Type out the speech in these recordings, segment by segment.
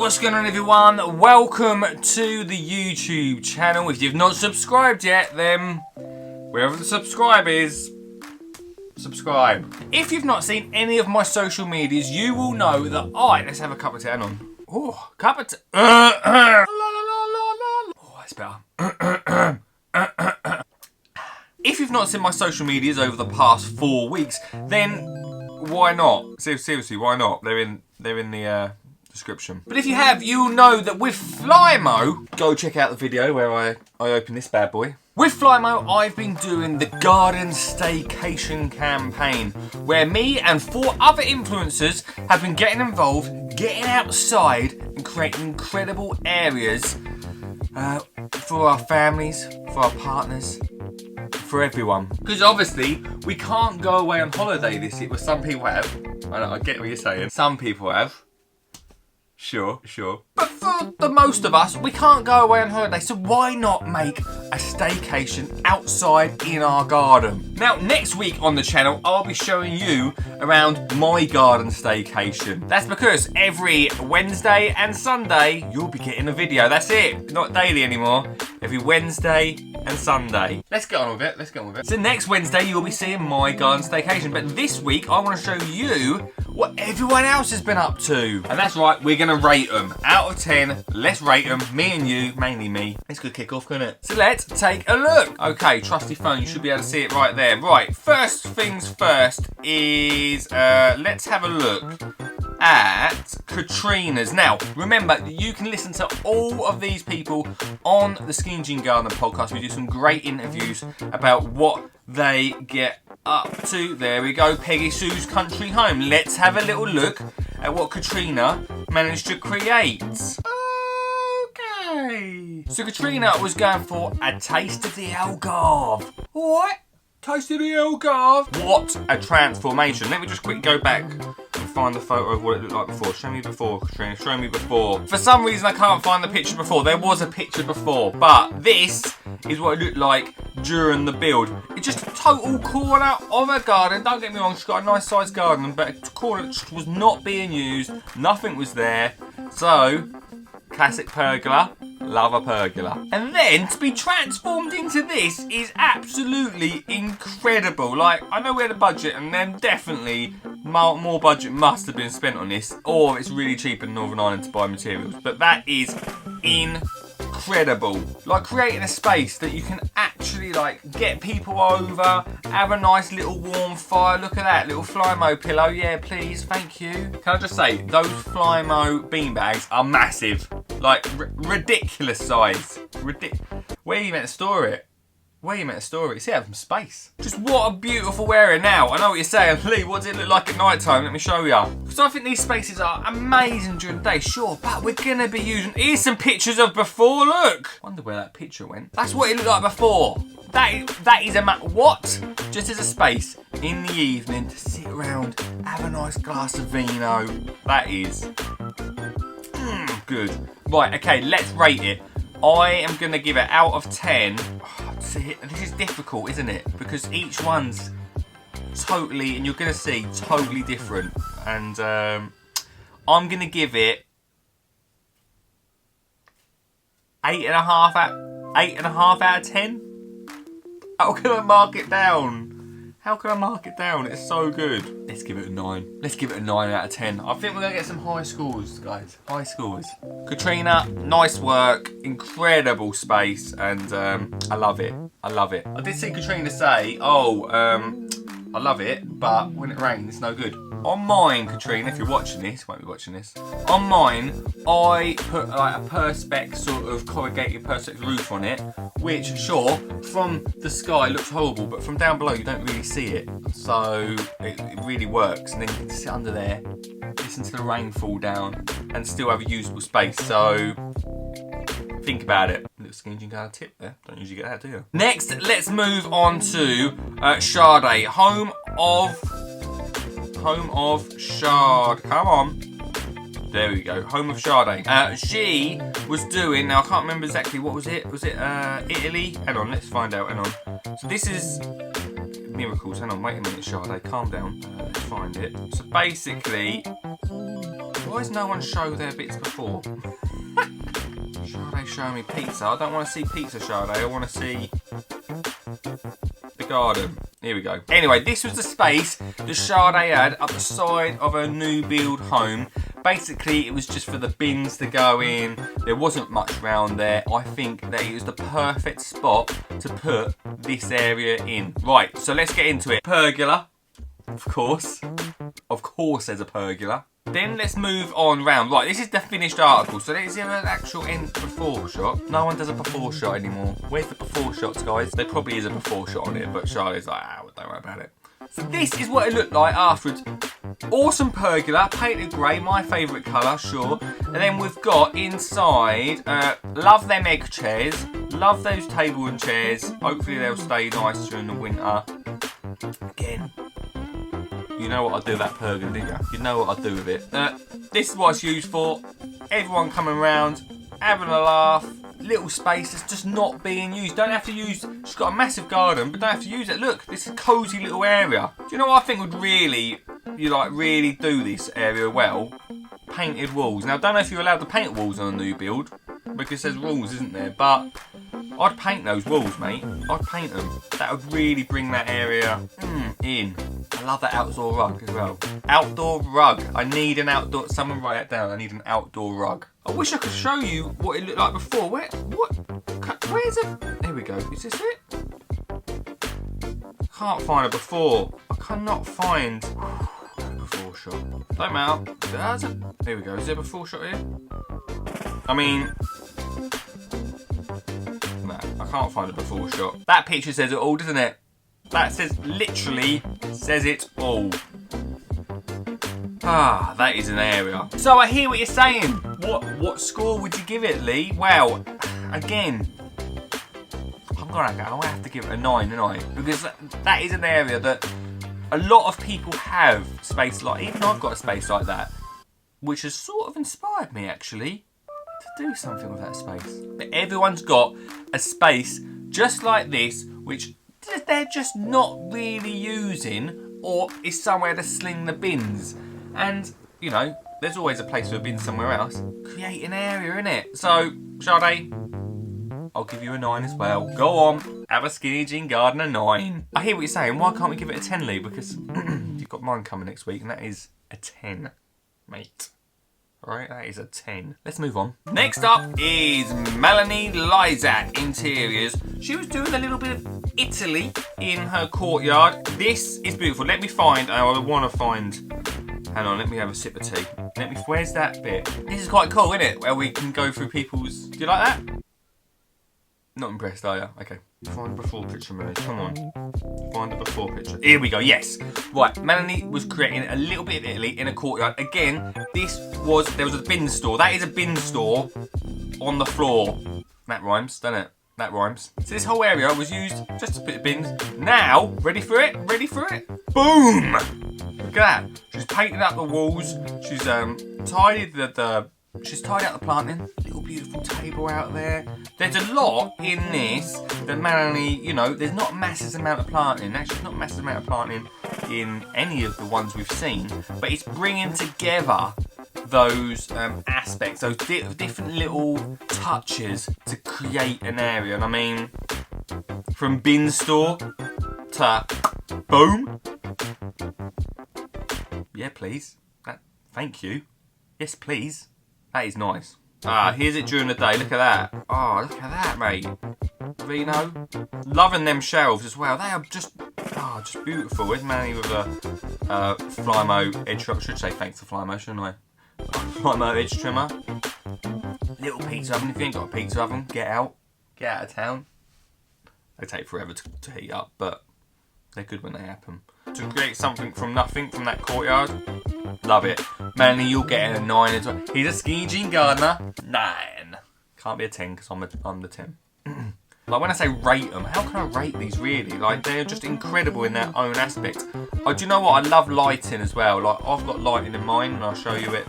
what's going on everyone? Welcome to the YouTube channel. If you've not subscribed yet, then wherever the subscribe is, subscribe. If you've not seen any of my social medias, you will know that let's have a cup of tea, hang on. Oh, cup of tea. Oh, that's better. If you've not seen my social medias over the past 4 weeks, then why not? Seriously, why not? They're in the description. But if you have, you'll know that with Flymo, go check out the video where I open this bad boy. With Flymo, I've been doing the Gardenstaycation campaign, where me and 4 other influencers have been getting involved, getting outside and creating incredible areas for our families, for our partners, for everyone. Because obviously, we can't go away on holiday this year, but some people have. I get what you're saying. Some people have. Sure. But for the most of us, we can't go away on holiday, so why not make a staycation outside in our garden? Now, next week on the channel, I'll be showing you around my garden staycation. That's because every Wednesday and Sunday, you'll be getting a video. That's it. Not daily anymore. Every Wednesday and Sunday. Let's get on with it. So next Wednesday, you'll be seeing my garden staycation. But this week, I want to show you what everyone else has been up to. And that's right, we're going to rate them. Out of 10, let's rate them. Me and you, mainly me. This could kick off, couldn't it? So let's take a look. Okay, trusty phone, you should be able to see it right there. Right, first things first is, let's have a look at Katrina's. Now, remember, you can listen to all of these people on the Skin Jean Gardener podcast. We do some great interviews about what they get up to. There we go, Peggy Sue's country home. Let's have a little look at what Katrina managed to create. Okay. So Katrina was going for a taste of the Algarve. What? Taste of the Algarve? What a transformation. Let me just quickly go back and find the photo of what it looked like before. Show me before, Katrina. Show me before. For some reason, I can't find the picture before. There was a picture before, but this is what it looked like during the build. It's just a total corner of a garden. Don't get me wrong, she's got a nice sized garden, but a corner that was not being used. Nothing was there. So, classic pergola. Love a pergola. And then to be transformed into this is absolutely incredible. Like, I know we had a budget, and then definitely more budget must have been spent on this, or it's really cheap in Northern Ireland to buy materials. But that is incredible. Like, creating a space that you can actually like get people over, have a nice little warm fire. Look at that little Flymo pillow. Yeah, please, thank you. Can I just say, those Flymo beanbags are massive. Like, ridiculous size. Where are you meant to store it? See, have some space. Just what a beautiful area. Now, I know what you're saying. Lee, what does it look like at night time? Let me show you. Because I think these spaces are amazing during the day, sure, but we're going to be using... Here's some pictures of before, look. Wonder where that picture went. That's what it looked like before. That is a what? Just as a space in the evening to sit around, have a nice glass of vino. That is... good. Right, okay, let's rate it. I am going to give it out of 10. Oh, this is difficult, isn't it? Because each one's totally, and you're going to see, totally different. And I'm going to give it 8.5 out of 10. How can I mark it down? It's so good. Let's give it a 9. Let's give it a 9 out of 10. I think we're going to get some high scores, guys. High scores. Katrina, nice work. Incredible space. And I love it. I did see Katrina say, I love it, but when it rains, it's no good. On mine, Katrina, if you're watching this, won't be watching this. On mine, I put like a perspex, sort of corrugated perspex roof on it, which, sure, from the sky looks horrible, but from down below you don't really see it. So it really works, and then you can sit under there, listen to the rain fall down, and still have a usable space. So think about it. Little Skin Jean Gardener tip there. Don't usually get that, do you? Next, let's move on to Sade, home of Shard. Come on. There we go. Home of Sade. She was doing, now I can't remember exactly, what was it? Was it Italy? Hang on, let's find out. Hang on. So this is miracles. Hang on, wait a minute, Sade. Calm down. Let's find it. So basically, Why does no one show their bits before? Sade showing me pizza. I don't want to see pizza, Sade. I want to see the garden. Here we go. Anyway, this was the space that Sade had up the side of her new build home. Basically, it was just for the bins to go in. There wasn't much around there. I think that it was the perfect spot to put this area in. Right, so let's get into it. Pergola, of course. Of course there's a pergola. Then let's move on round. Right, this is the finished article. So there's an actual end before shot. No one does a before shot anymore. Where's the before shots, guys? There probably is a before shot on it, but Charlie's like, don't worry about it. So this is what it looked like afterwards. Awesome pergola, painted grey, my favourite colour, sure. And then we've got inside, love them egg chairs. Love those table and chairs. Hopefully they'll stay nice during the winter. Again. You know what I'd do with that pergola, didn't you? You know what I'd do with it. This is what it's used for. Everyone coming around, having a laugh. Little space that's just not being used. Don't have to use... She's got a massive garden, but don't have to use it. Look, this is a cosy little area. Do you know what I think would really do this area well? Painted walls. Now, I don't know if you're allowed to paint walls on a new build, because there's rules, isn't there? But I'd paint those walls, mate. I'd paint them. That would really bring that area in. I love that outdoor rug as well. Outdoor rug. I need an outdoor... Someone write it down. I need an outdoor rug. I wish I could show you what it looked like before. Where's it? There we go. Is this it? Can't find a before. I cannot find a before shot. Don't matter. There we go. Is there a before shot here? I mean... No, I can't find a before shot. That picture says it all, doesn't it? That literally says it all. Ah, that is an area. So I hear what you're saying. What score would you give it, Lee? Well, again, I'm gonna have to give it a 9, don't I? Because that is an area that a lot of people have space like. Even I've got a space like that, which has sort of inspired me actually to do something with that space. But everyone's got a space just like this, which they're just not really using, or is somewhere to sling the bins. And, you know, there's always a place for a bin somewhere else. Create an area, innit? So, Sade, I'll give you a 9 as well. Go on, have a skinny jean garden a 9. I hear what you're saying. Why can't we give it a 10, Lee? Because you've got mine coming next week, and that is a 10, mate. Alright, that is a 10. Let's move on. Next up is Melanie Lizzy Interiors. She was doing a little bit of Italy in her courtyard. This is beautiful. Let me find, I want to find... Hang on, let me have a sip of tea. Where's that bit? This is quite cool, isn't it? Where we can go through people's... Do you like that? Not impressed, are you? Okay. Find the before picture, Melanie. Come on. Find the before picture. Here we go, yes. Right, Melanie was creating a little bit of Italy in a courtyard. Again, there was a bin store. That is a bin store on the floor. That rhymes, doesn't it? That rhymes. So this whole area was used just to put bins. Now, ready for it? Ready for it? Boom! Look at that. She's painted up the walls. She's tidied she's tidied up the planting. Little beautiful table out there. There's a lot in this that Melanie, you know, there's not a massive amount of planting. Actually, there's not a massive amount of planting in any of the ones we've seen. But it's bringing together those aspects, those different little touches to create an area. And I mean, from bin store to boom. Yeah, please. Thank you. Yes, please. That is nice. Here's it during the day. Look at that. Oh, look at that, mate. Vino. Loving them shelves as well. They are just beautiful. Where's Manny with a Flymo edge trimmer? I should say thanks to Flymo, shouldn't I? Flymo edge trimmer. Little pizza oven. If you ain't got a pizza oven, get out. Get out of town. They take forever to heat up, but they're good when they happen. To create something from nothing from that courtyard. Love it. Melanie, you'll get a 9 as well. He's a skinny jean gardener. 9. Can't be a 10 because I'm the 10. Like when I say rate them, how can I rate these really? Like they're just incredible in their own aspect. Oh, do you know what? I love lighting as well. Like I've got lighting in mine and I'll show you it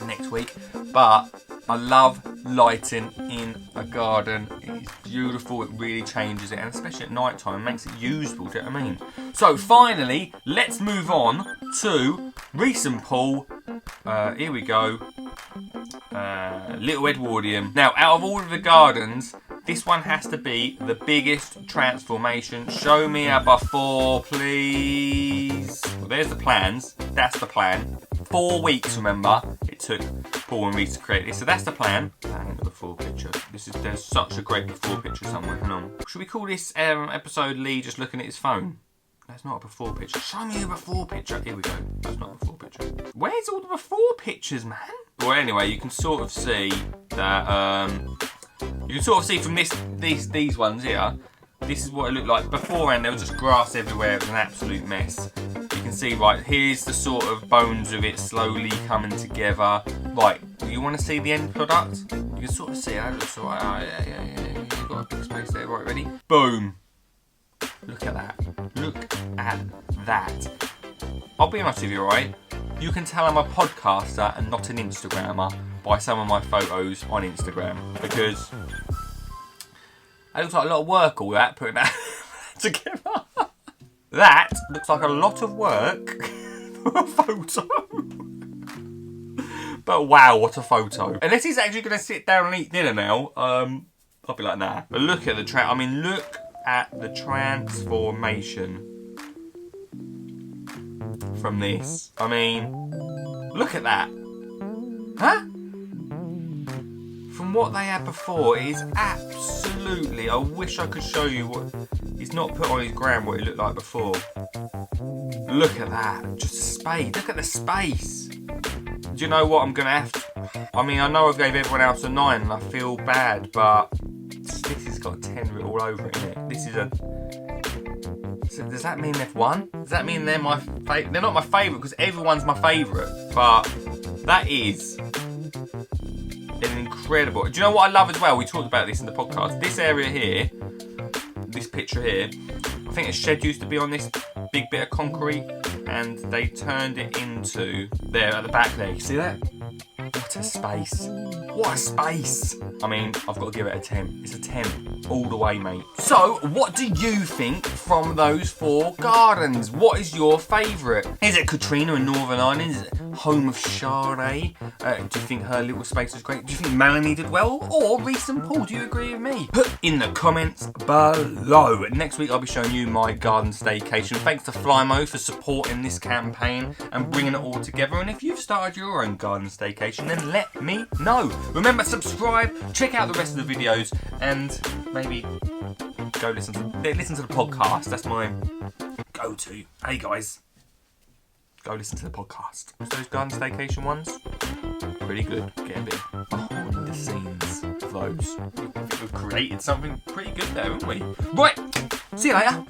next week. But I love lighting in a garden. It's beautiful. It really changes it, and especially at night time, makes it usable. Do you know what I mean? So finally, let's move on to recent pull Here we go. Little Edwardian. Now, out of all of the gardens, this one has to be the biggest transformation. Show me a before, please. Well, there's the plans. That's the plan. 4 weeks, remember, it took Paul and Reese to create this. So that's the plan. Bang, the before picture. There's such a great before picture somewhere. Hang on. Should we call this episode Lee just looking at his phone? That's not a before picture. Show me a before picture. Here we go. That's not a before picture. Where's all the before pictures, man? Well, anyway, you can sort of see that. You can sort of see from these ones here. This is what it looked like beforehand. There was just grass everywhere. It was an absolute mess. You can see, right, here's the sort of bones of it slowly coming together. Right, you want to see the end product? You can sort of see how it looks. Right, yeah. You've got a big space there. Right, ready? Boom. Look at that. Look at that. I'll be honest with you, right? You can tell I'm a podcaster and not an Instagrammer by some of my photos on Instagram. Because it looks like a lot of work, all that, putting that together. That looks like a lot of work for a photo. But wow, what a photo. Unless he's actually going to sit down and eat dinner now, I'll be like, nah. But look at the look at the transformation from this. I mean, look at that. Huh? From what they had before, it is absolutely... I wish I could show you what... He's not put on his gram what it looked like before. Look at that. Just a space. Look at the space. Do you know what I'm going to have to... I mean, I know I gave everyone else a 9 and I feel bad, but... This has got a 10 written all over it, innit? This is a... So does that mean they've won? Does that mean they're my favourite? They're not my favourite because everyone's my favourite. But that is an incredible... Do you know what I love as well? We talked about this in the podcast. This area here, this picture here, I think a shed used to be on this big bit of concrete and they turned it into... There, at the back there. You see that? What a space. What a space. I mean, I've got to give it a 10. It's a 10 all the way, mate. So, what do you think from those 4 gardens? What is your favourite? Is it Katrina in Northern Ireland? Is it home of Sade? Do you think her little space was great? Do you think Melanie did well? Or Reese and Paul? Do you agree with me? Put in the comments below. Next week, I'll be showing you my garden staycation. Thanks to Flymo for supporting this campaign and bringing it all together. And if you've started your own garden staycation, then let me know. Remember, subscribe, check out the rest of the videos, and maybe go listen to the podcast. That's my go-to. Hey guys, go listen to the podcast. Those garden staycation ones, pretty good. Get a bit behind the scenes of those. I think we've created something pretty good there, haven't we? Right, see you later.